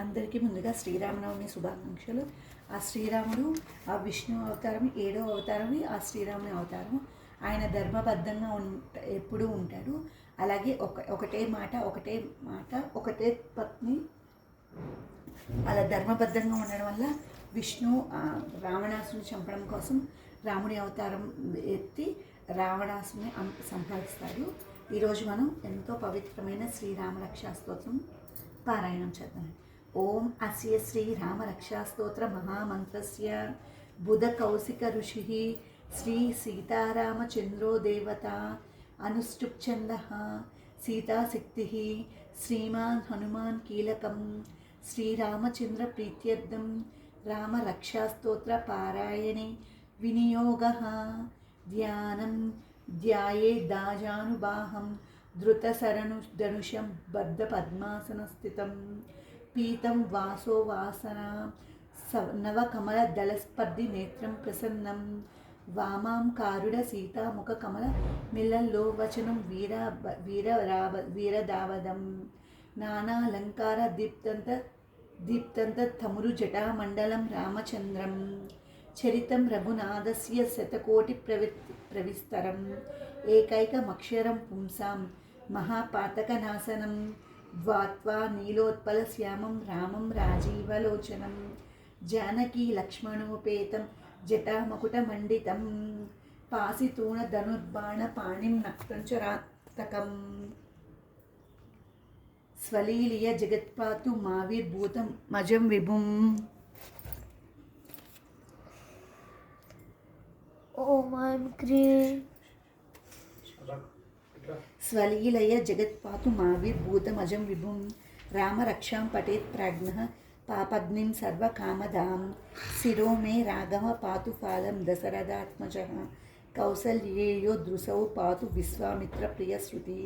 అందరికీ ముందుగా శ్రీరామనవమి శుభాకాంక్షలు. ఆ శ్రీరాముడు ఆ విష్ణు అవతారం 7వ అవతారం, ఆ శ్రీరాముని అవతారం. ఆయన ధర్మబద్ధంగా ఎప్పుడూ ఉంటాడు. అలాగే ఒకటే మాట ఒకటే పత్ని అలా ధర్మబద్ధంగా ఉండడం వల్ల విష్ణు రావణాసుని చంపడం కోసం రాముడి అవతారం ఎత్తి రావణాసుని సంహరిస్తాడు. ఈరోజు మనం ఎంతో పవిత్రమైన శ్రీరామరక్షా స్తోత్రం పారాయణం చేద్దాం. ఓం అస్య శ్రీరామరక్షాస్తోత్ర మహామంత్రస్య బుధ కౌశిక ఋషి శ్రీ సీతారామచంద్రో దేవత అనుష్ఠుప్ఛంద సీతాశక్తి శ్రీమాన్ హనుమాన్ కీలకం శ్రీరామచంద్ర ప్రీత్యర్థం రామరక్షాస్తోత్ర పారాయణే వినియోగ ధ్యానం ధ్యాయేదాజానుబాహం ధృతశరణుధనుషం బద్ధ పద్మాసనస్థితం పీతం వాసో వాసన నవకమలదళస్పర్ధి నేత్రం ప్రసన్నం వామాం కారుడ సీతాముఖ కమల మిల్లల్లో వచనం వీరదావదం నానాలంకార దీప్తంత తమురు జటామండలం రామచంద్రం చరితం రఘునాథస్య శతకోటి ప్రవిస్తరం ఏకైకమక్షరం పుంసాం మహాపాతకనాశనం ద్వాత్వా నీలోత్పలశ్యామం రామం రాజీవలోచనం జానకీ లక్ష్మణోపేతం జటామకుటమండితం పాసితూణ ధనుర్బాణ పాణిం నక్తంచరాతకం స్వలీలియ జగత్పాతు మావిర్భూతం మజం విభుం. ఓం ఐం క్రీం స్వలీలయ జగత్పాతు మావిర్భూతమజం విభుం రామరక్షాం పఠేత్ ప్రాజ్ఞః పాపగ్నిం సర్వకామదాం శిరో మే రాఘవ పాతు పాదం దశరథాత్మజః కౌసల్యేయో దృశౌ పాతు విశ్వామిత్ర ప్రియశ్రుతి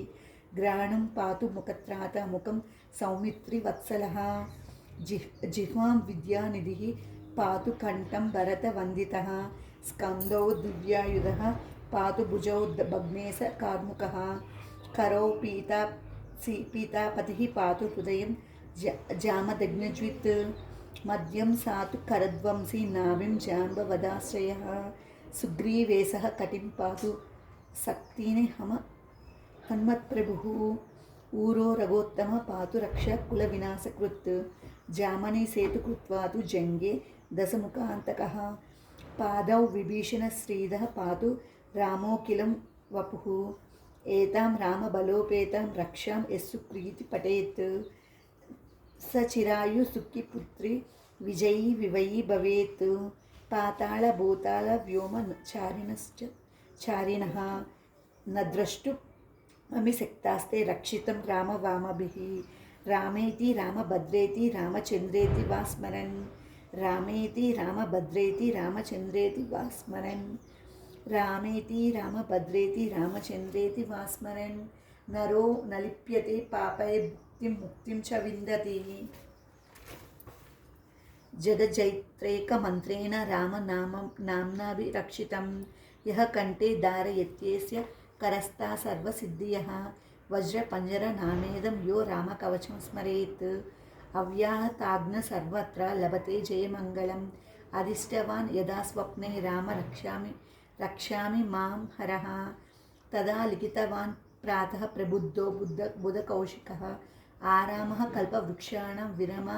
గ్రాణం పాతు ముఖత్రాత ముఖం సౌమిత్రి వత్సలః జిహ్వాం విద్యానిధిః పాతు కంఠం భరత వందితః స్కందౌ దివ్యాయుధః పాతు భుజౌ భగ్నేశ కార్ముకః కరౌ పీతాపతిః పాతు హృదయం జామదగ్నజ్విత్ మద్యం సాతు కరద్వంసీ నాభిం జాంబవదాశ్రయః సుగ్రీవేశః కటిం పాతు శక్తిని హనుమత్ప్రభుః ఊరో రఘోత్తమ పాతు రక్ష కుల వినాశకృత్ జామనీ సేతు కృత్వాతు జంగే దశముఖాంతకః పాదౌ విభీషణ శ్రీధః పాతు రామోకిలం వపుః ఏతాం రామబలోపేతాం రక్షాం యస్సు ప్రీతి పఠేత్ సచిరాయు సుఖిపుత్రి విజయీ వివయీ భవేత్ పాతాళ భూతాళ వ్యోమ చారిణః నద్రష్టు అమిశక్తాస్తే రక్షితం రామవామభిః రామేతి రామభద్రేతి రామచంద్రేతి వా స్మరన్ రామేతి రామభద్రేతి రామచంద్రేతి వా స్మరన్ రామేతి రామభద్రేతి రామచంద్రేతి వా స్మరన్ నరో నలిప్యతే పాపైర్ముక్తిం ముక్తిం చ విందతి జగజ్జైత్రేకమంత్రేణ రామనామ్నాభిరక్షితం యః కంఠే ధారయత్యేస్య కరస్థా సర్వసిద్ధియః వజ్రపంజరనామేదం యో రామకవచం స్మరేత్ అవ్యాహతాగ్న సర్వత్ర లభతే జయమంగళం అధిష్టవాన్ యదా స్వప్నే రామ రక్షామి మాం హరః తదా లిఖితవాన్ ప్రాతః ప్రబుద్ధో బుధకౌశికः ఆరామః కల్పవృక్షాణం విరమ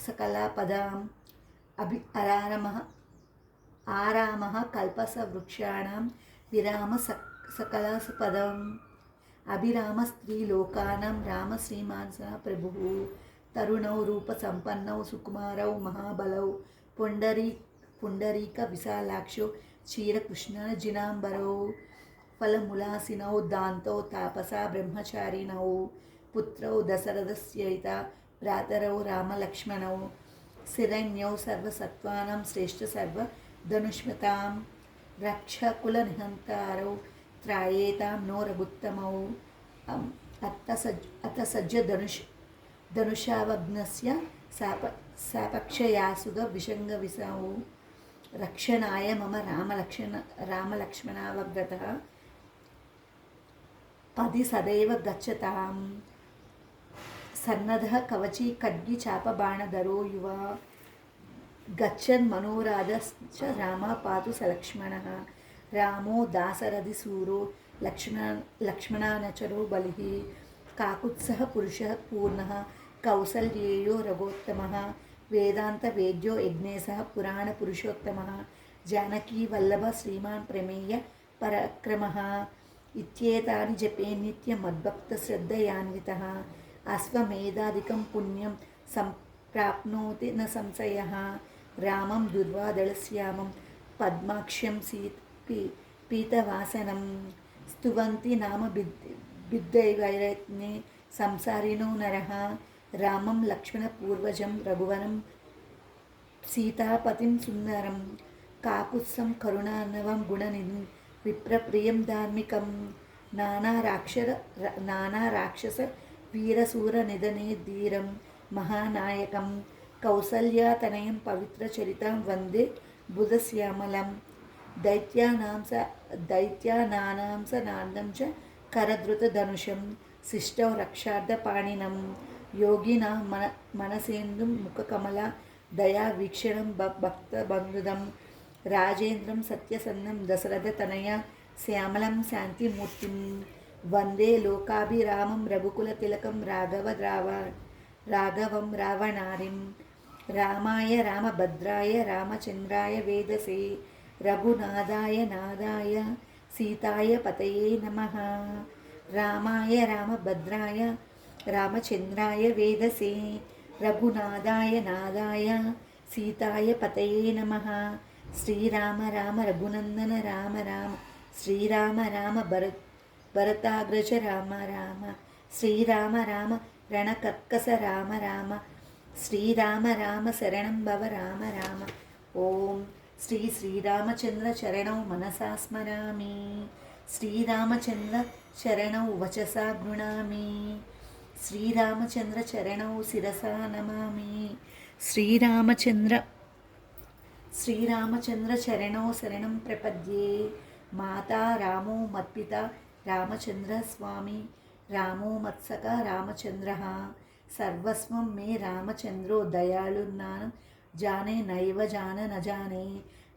సకలాపదాం ఆరామః కల్పసవృక్షాణం విరామ సకలపదం అభిరామ స్త్రీలోకానాం రామ శ్రీమాన్ స ప్రభుః తరుణౌ రూపసంపన్నౌ సుకుమారౌ మహాబలౌ పుండరీక విశాలాక్షో క్షీరకృష్ణజినాంబరౌ ఫలములాసినౌ దాంతౌ తాపసా బ్రహ్మచారిణౌ పుత్రౌ దశరథస్యైత భ్రాతరౌ రామలక్ష్మణౌ శిరణ్యౌ సర్వసత్వానాం శ్రేష్ఠ సర్వధనుష్మతాం రక్షకులనిహంతారౌ త్రాయేతాం నో రఘుత్తమౌ అత సజ్జ ధనుషావగ్నస్య సాపక్షయాసుగ విషంగ విసౌ రక్షణాయ మమ రామలక్ష్మణావగ్రతః పది సదైవ గచ్చతాం సన్నధ కవచీ ఖడ్గి చాపబాణధరో యువ గచ్చన్ మనోరాధశ్చ రామ పాతు సలక్ష్మణః రామో దాసరథి సూరో లక్ష్మణానచరో బలిః కాకుత్సః పురుషः పూర్ణः కౌసల్యేయో రఘోత్తమः వేదాంత వేద్యో యజ్ఞేశः పురాణ పురుషోత్తమः జానకీ వల్లభ శ్రీమాన్ ప్రమేయ పరక్రమः ఇత్యేతాని జపే నిత్య మద్భక్త శ్రద్ధయాన్వితः అశ్వమేధాదికం పుణ్యం సంప్రాప్నోతి న సంశయः రామం దుర్వాదళశ్యామం పద్మాక్ష్యం పీతవాసనం స్తువంతి నామ బిద్దైవైరత్నే సంసారిణో నరః రామం లక్ష్మణపూర్వజం రఘువరం సీతాపతిం సుందరం కాకుత్సం కరుణార్ణవం గుణనిధిం విప్రప్రియం ధార్మికం నానారాక్షస వీరసూరనిధనే ధీరం మహానాయకం కౌసల్యాతనయం పవిత్రచరితం వందే బుధశ్యామలం దైత్యానాం సనాందం చ కరధృతధనుషం శిష్టౌ రక్షార్థపాణినం యోగినా మనసేందు ముఖకమల దయా వీక్షణం భక్తబంధుదం రాజేంద్రం సత్యసన్నం దశరథతనయ శ్యామలం శాంతిమూర్తిం వందే లోకాభిరామం రఘుకులతిలకం రాఘవం రావణారిం రామాయ రామభద్రాయ రామచంద్రాయ వేదసే రఘునాథాయ నాదాయ సీతాయ పతయే నమః రామాయ రామభద్రాయ రామచంద్రాయ వేదసే రఘునాథాయ నాదాయ సీతాయ పతయే నమః శ్రీరామ రామ రఘునందన రామ రామ శ్రీరామ రామ భరతాగ్రజ రామ రామ శ్రీరామ రామ రణకర్కస రామ రామ శ్రీరామ రామ శరణం భవ రామ రామ ఓం శ్రీరామచంద్ర చరణౌ మనసా స్మరామి శ్రీరామచంద్ర చరణౌ వచసా గృణామి శ్రీరామచంద్ర చరణౌ శిరసా నమామి శ్రీరామచంద్ర చరణౌ శరణం ప్రపద్యే మాతా రామో మత్పిత రామచంద్ర స్వామి రామో మత్సక రామచంద్ర సర్వస్వం మే రామచంద్రో దయాళుర్నాను జానే నైవ జాన న జానే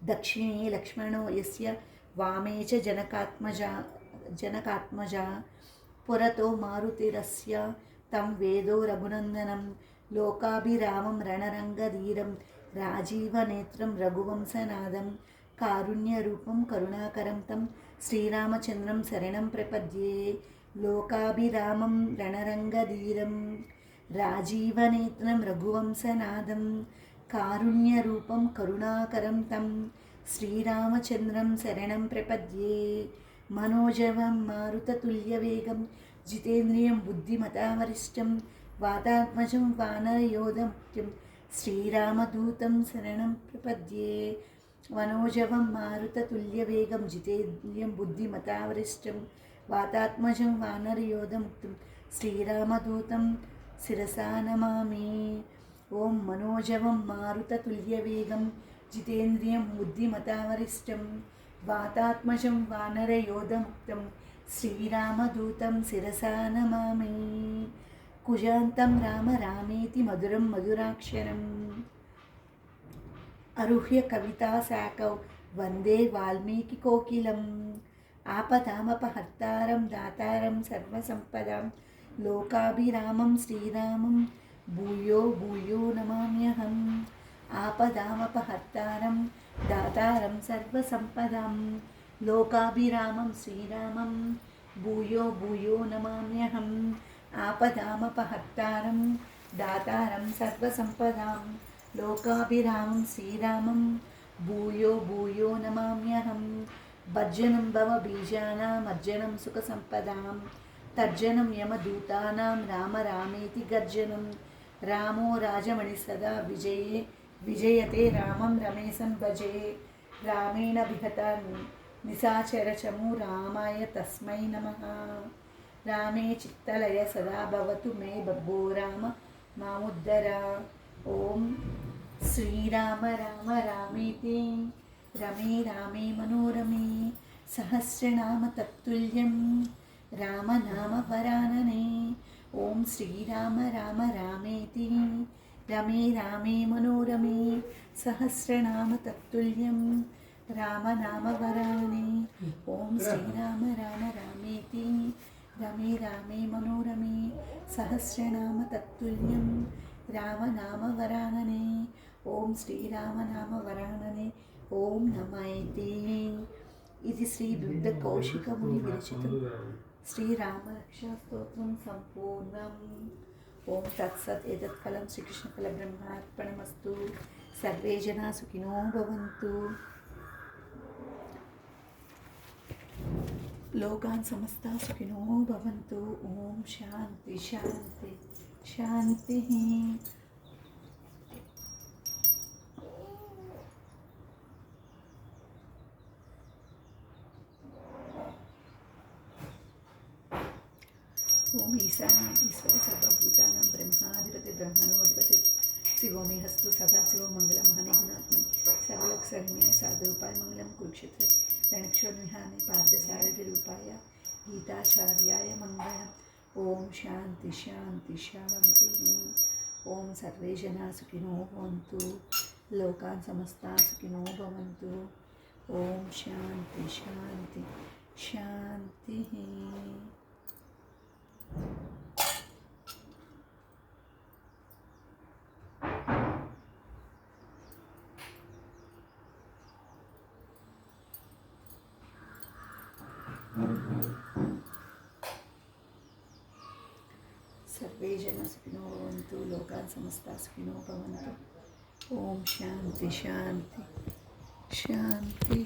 దక్షిణే లక్ష్మణో యస్య వామే చ జనకాత్మజా పురతో మారుతిరస్య తం వేదో రఘునందనం లోకాభిరామం రణరంగధీరం రాజీవనేత్రం రఘువంశనాదం కారుణ్యరూపం కరుణాకరం తం శ్రీరామచంద్రం శరణం ప్రపద్యే లోకాభిరామం రణరంగధీరం రాజీవనేత్రం రఘువంశనాదం కారుణ్యరూపం కరుణాకరం తం శ్రీరామచంద్రం శరణం ప్రపద్యే మనోజవం మారుతతుల్యవేగం జితేంద్రియం బుద్ధిమతావరిష్టం వాతాత్మజం వానరయోధముఖ్యం శ్రీరామదూతం శరణం ప్రపద్యే మనోజవం మారుతతుల్యవేగం జితేంద్రియం బుద్ధిమతావరిష్టం వాతాత్మజం వానరయోధముక్తం శ్రీరామదూతం శిరసా నమామి ఓం మనోజవం మారుతతుల్యవేగం జితేంద్రియం బుద్ధిమతావరిష్టం వాతాత్మజం వానరయోధముక్తం శ్రీరామదూతం శిరసా నమామి కుజాంతం రామ రామేతి మధురం మధురాక్షరం అరుహ్య కవితా శాఖౌ వందే వాల్మీకి కోకిలం ఆపదామపహర్తారం దాతారం సర్వసంపదాం లోకాభిరామం శ్రీరామం భూయో భూయో నమామ్యహం ఆపదామపహర్తారం దాతారం సర్వసంపదాం లోకాభిరామం శ్రీరామం భూయో భూయో నమామ్యహం ఆపదామపహర్తారం దాతారం సర్వసంపదాం లోకాభిరామం శ్రీరామం భూయో భూయో నమామ్యహం భర్జనం భవ బీజానామర్జనం సుఖసంపదాం తర్జనం యమదూతానాం రామ రామేతి గర్జనం రామో రాజమణి సదా విజయతే రామం రమేశం భజే రామేణ విహత నిశాచరచము రామాయ తస్మై నమః రామే చిత్తలయ సదా భవతు మే బబ్బో రామ మాముద్దర ఓం శ్రీరామ రామ రామేతి రమే రామే మనోరమే సహస్రనామ తత్తుల్యం రామనామ పరాననే ఓం శ్రీరామ రామ రామేతి రమే రామే మనోరమే సహస్రనామ తత్తుల్యం రామనామవరాననే. ఓం శ్రీరామ రామ రామేతి రమే రామే మనోరమే సహస్రనామ తత్తుల్యం రామనామవరాననే. ఓం శ్రీరామనామవరాననే. ఓం నమైతే. ఇది శ్రీ బుద్ధ కౌశిక ముని విరచితం శ్రీరామరక్షాస్తోత్రం సంపూర్ణం. ఓం తత్సత్. ఏతత్ ఫలం శ్రీకృష్ణఫల బ్రహ్మార్పణమస్తు. సర్వే జనా సుఖినో భవంతు. లోకాన్ సమస్తా సుఖినో భవంతు. ఓం శాంతి శాంతి శాంతి. ఓం ఈశాన ఈశ్వర సర్వభూతానాం బ్రహ్మాధిపతి బ్రహ్మణోధిపతి శివో మే హస్తు సదాశివ మంగళం మహనే గుణాత్మే సర్వలోక శరణ్యాయ సాధురూపాయ మంగళం కురుక్షేత్రే రణక్షోర్విహానే పార్థసారథి రూపాయ గీతాచార్యాయ మంగళం. ఓం శాంతి శాంతి శాంతి. ఓం సర్వే జనా సుఖినో భవంతు. లోకాన్ సమస్తా సుఖినో భవంతు. ఓం శాంతి శాంతి శాంతి. సర్వే జనా సుఖినో భవంతు. లోకాన్ సమస్తా సుఖినో భవంతు. ఓం శాంతి శాంతి శాంతి.